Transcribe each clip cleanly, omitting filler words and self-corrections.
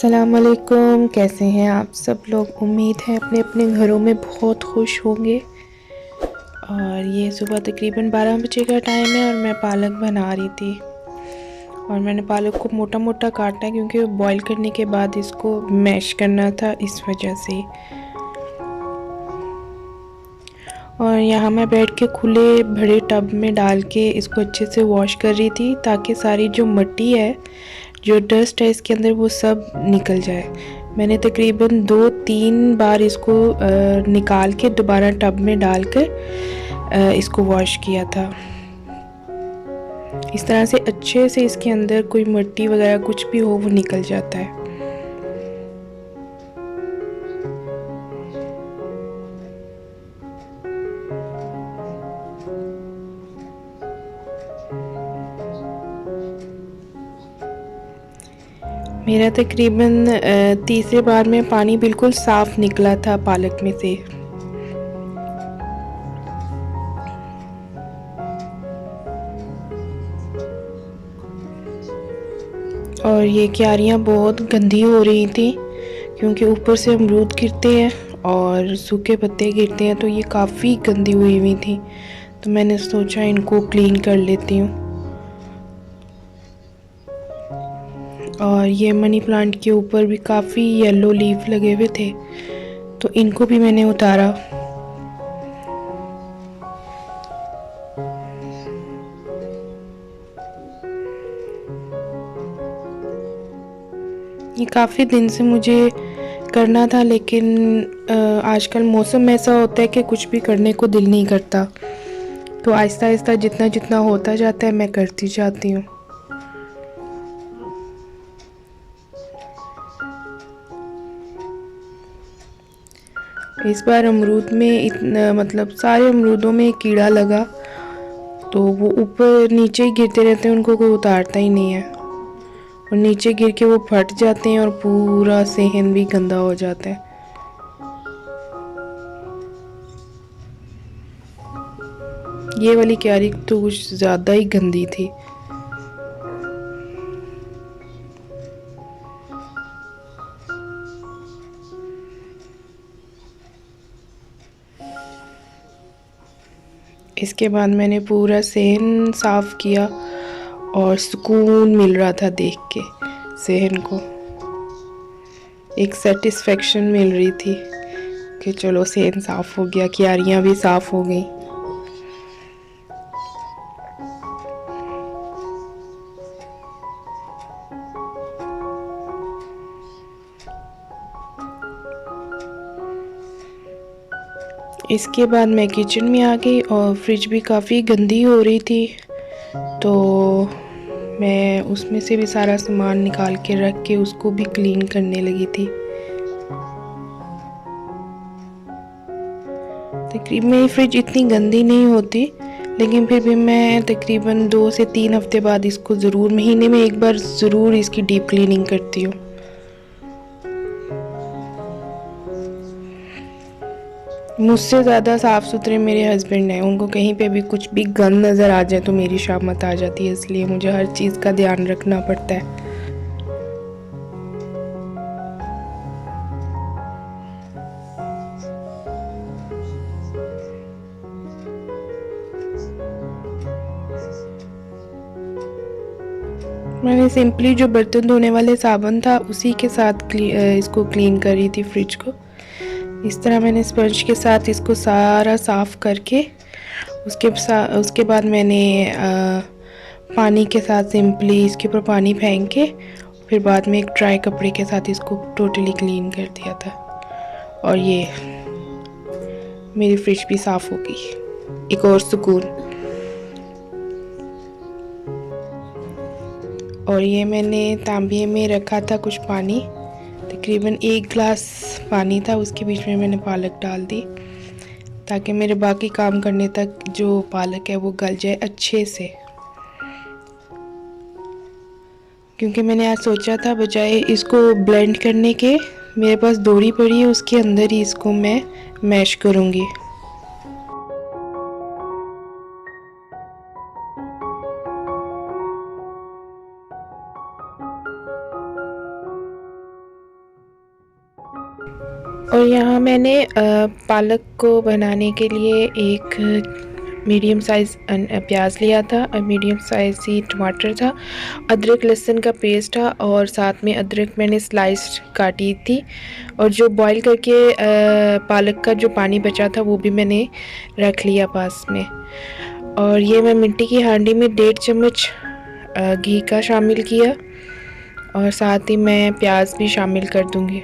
अस्सलामुअलैकुम। कैसे हैं आप सब लोग? उम्मीद है अपने अपने घरों में बहुत खुश होंगे। और ये सुबह तकरीबन 12 बजे का टाइम है और मैं पालक बना रही थी। और मैंने पालक को मोटा मोटा काटा है क्योंकि बॉईल करने के बाद इसको मैश करना था, इस वजह से। और यहाँ मैं बैठ के खुले बड़े टब में डाल के इसको अच्छे से वॉश कर रही थी ताकि सारी जो मिट्टी है, जो डस्ट है इसके अंदर, वो सब निकल जाए। मैंने तकरीबन 2-3 बार इसको निकाल के दोबारा टब में डालकर इसको वॉश किया था। इस तरह से अच्छे से इसके अंदर कोई मिट्टी वगैरह कुछ भी हो वो निकल जाता है। मेरा तकरीबन तीसरे बार में पानी बिल्कुल साफ़ निकला था पालक में से। और ये क्यारियाँ बहुत गंदी हो रही थी क्योंकि ऊपर से अमरूद गिरते हैं और सूखे पत्ते गिरते हैं, तो ये काफ़ी गंदी हुई थी। तो मैंने सोचा इनको क्लीन कर लेती हूँ। और ये मनी प्लांट के ऊपर भी काफ़ी येलो लीफ लगे हुए थे, तो इनको भी मैंने उतारा। ये काफ़ी दिन से मुझे करना था, लेकिन आजकल मौसम ऐसा होता है कि कुछ भी करने को दिल नहीं करता। तो आहिस्ता आहिस्ता जितना जितना होता जाता है मैं करती जाती हूँ। इस बार अमरूद में इतना, मतलब सारे अमरूदों में कीड़ा लगा, तो वो ऊपर नीचे ही गिरते रहते हैं, उनको कोई उतारता ही नहीं है। और नीचे गिर के वो फट जाते हैं और पूरा सेहन भी गंदा हो जाता है। ये वाली क्यारी तो कुछ ज़्यादा ही गंदी थी। इसके बाद मैंने पूरा सेहन साफ़ किया और सुकून मिल रहा था देख के। सेहन को एक सेटिस्फेक्शन मिल रही थी कि चलो सेहन साफ़ हो गया, क्यारियाँ भी साफ़ हो गई। इसके बाद मैं किचन में आ गई और फ्रिज भी काफ़ी गंदी हो रही थी, तो मैं उसमें से भी सारा सामान निकाल के रख के उसको भी क्लीन करने लगी थी। तकरीबन मेरी फ्रिज इतनी गंदी नहीं होती, लेकिन फिर भी मैं तकरीबन 2 से 3 हफ्ते बाद इसको ज़रूर, महीने में एक बार ज़रूर इसकी डीप क्लीनिंग करती हूँ। मुझसे ज़्यादा साफ़ सुथरे मेरे हस्बैंड हैं। उनको कहीं पे भी कुछ भी गंद नज़र आ जाए तो मेरी शामत आ जाती है, इसलिए मुझे हर चीज़ का ध्यान रखना पड़ता है। मैंने सिंपली जो बर्तन धोने वाले साबुन था उसी के साथ इसको क्लीन कर रही थी फ्रिज को। इस तरह मैंने स्पंज के साथ इसको सारा साफ़ करके उसके बाद मैंने पानी के साथ सिंपली इसके ऊपर पानी फेंक के फिर बाद में एक ड्राई कपड़े के साथ इसको टोटली क्लीन कर दिया था। और ये मेरी फ्रिज भी साफ़ हो गई। एक और सुकून। और ये मैंने तांबे में रखा था कुछ पानी, तकरीबन 1 गिलास पानी था, उसके बीच में मैंने पालक डाल दी ताकि मेरे बाकी काम करने तक जो पालक है वो गल जाए अच्छे से। क्योंकि मैंने आज सोचा था बजाय इसको ब्लेंड करने के, मेरे पास दोरी पड़ी है, उसके अंदर ही इसको मैं मैश करूँगी। और यहाँ मैंने पालक को बनाने के लिए एक मीडियम साइज़ प्याज लिया था और मीडियम साइज़ ही टमाटर था, अदरक लहसुन का पेस्ट था और साथ में अदरक मैंने स्लाइस काटी थी और जो बॉईल करके पालक का जो पानी बचा था वो भी मैंने रख लिया पास में। और ये मैं मिट्टी की हांडी में 1.5 चम्मच घी का शामिल किया और साथ ही मैं प्याज भी शामिल कर दूँगी।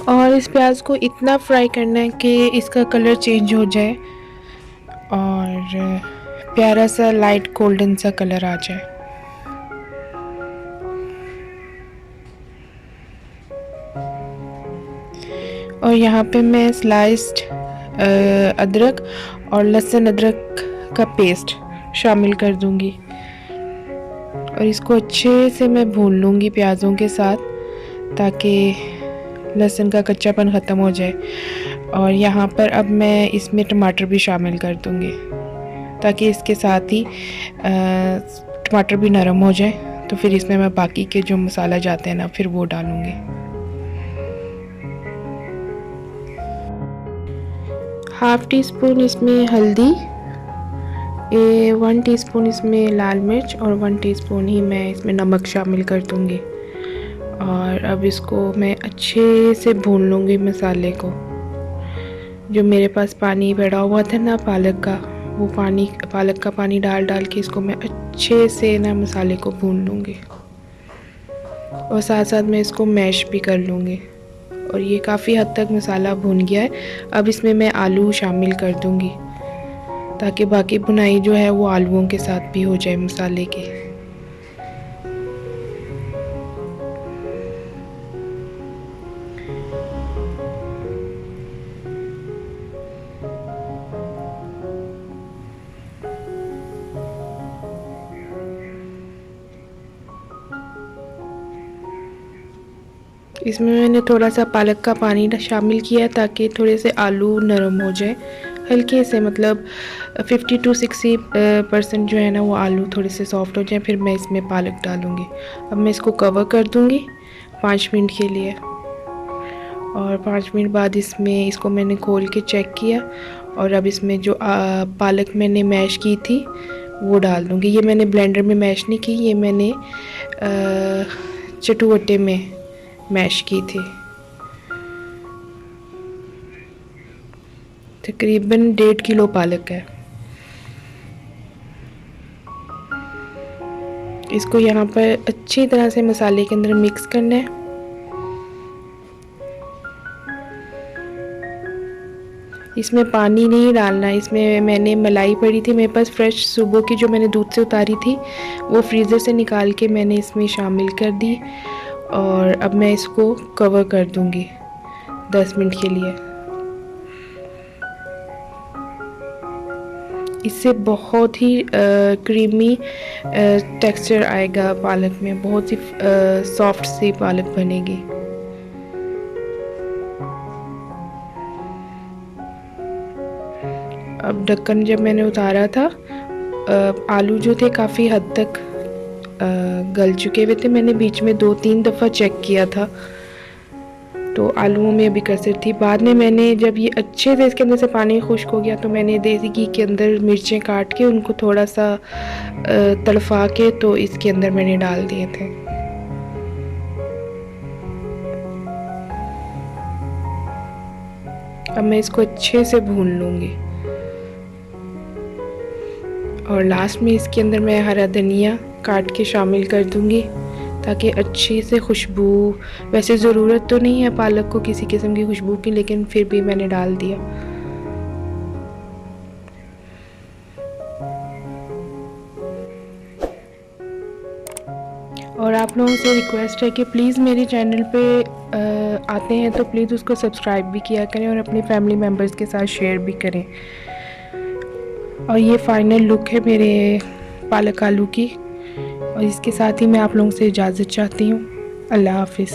और इस प्याज को इतना फ्राई करना है कि इसका कलर चेंज हो जाए और प्यारा सा लाइट गोल्डन सा कलर आ जाए। और यहाँ पे मैं स्लाइस्ड अदरक और लहसुन अदरक का पेस्ट शामिल कर दूँगी और इसको अच्छे से मैं भून लूँगी प्याज़ों के साथ ताकि लहसुन का कच्चापन ख़त्म हो जाए। और यहाँ पर अब मैं इसमें टमाटर भी शामिल कर दूँगी ताकि इसके साथ ही टमाटर भी नरम हो जाए। तो फिर इसमें मैं बाकी के जो मसाला जाते हैं ना फिर वो डालूँगी। हाफ़ टी स्पून इसमें हल्दी, 1 टीस्पून इसमें लाल मिर्च और 1 टीस्पून ही मैं इसमें नमक शामिल कर दूँगी। और अब इसको मैं अच्छे से भून लूँगी मसाले को। जो मेरे पास पानी पड़ा हुआ था ना पालक का, वो पालक का पानी डाल के इसको मैं अच्छे से ना मसाले को भून लूँगी और साथ साथ मैं इसको मैश भी कर लूँगी। और ये काफ़ी हद तक मसाला भून गया है। अब इसमें मैं आलू शामिल कर दूँगी ताकि बाकी भुनाई जो है वो आलूओं के साथ भी हो जाए मसाले के। इसमें मैंने थोड़ा सा पालक का पानी शामिल किया ताकि थोड़े से आलू नरम हो जाए हल्के से, मतलब 50 to 60% जो है ना वो आलू थोड़े से सॉफ्ट हो जाए। फिर मैं इसमें पालक डालूँगी। अब मैं इसको कवर कर दूँगी 5 मिनट के लिए और 5 मिनट बाद इसको मैंने खोल के चेक किया और अब इसमें जो पालक मैंने मैश की थी वो डाल दूँगी। ये मैंने ब्लेंडर में मैश नहीं की, ये मैंने चटुवटे में मैश की थी। तकरीबन 1.5 किलो पालक है। इसको यहाँ पर अच्छी तरह से मसाले के अंदर मिक्स करना है। इसमें पानी नहीं डालना। इसमें मैंने मलाई पड़ी थी मेरे पास फ्रेश सुबह की, जो मैंने दूध से उतारी थी, वो फ्रीज़र से निकाल के मैंने इसमें शामिल कर दी और अब मैं इसको कवर कर दूँगी 10 मिनट के लिए। इससे बहुत ही क्रीमी टेक्सचर आएगा पालक में, बहुत ही सॉफ्ट सी पालक बनेगी। अब ढक्कन जब मैंने उतारा था, आलू जो थे काफ़ी हद तक गल चुके हुए थे। मैंने बीच में 2-3 दफ़ा चेक किया था तो आलूओं में अभी कसर थी। बाद में मैंने जब ये अच्छे से इसके अंदर से पानी खुश्क हो गया तो मैंने देसी घी के अंदर मिर्चें काट के उनको थोड़ा सा तड़फा के तो इसके अंदर मैंने डाल दिए थे। अब मैं इसको अच्छे से भून लूँगी और लास्ट में इसके अंदर मैं हरा धनिया काट के शामिल कर दूँगी ताकि अच्छी से खुशबू, वैसे ज़रूरत तो नहीं है पालक को किसी किस्म की खुशबू की, लेकिन फिर भी मैंने डाल दिया। और आप लोगों से रिक्वेस्ट है कि प्लीज़ मेरे चैनल पे आते हैं तो प्लीज़ उसको सब्सक्राइब भी किया करें और अपनी फैमिली मेम्बर्स के साथ शेयर भी करें। और ये फाइनल लुक है मेरे पालक आलू की और इसके साथ ही मैं आप लोगों से इजाज़त चाहती हूँ। अल्लाह हाफिज़।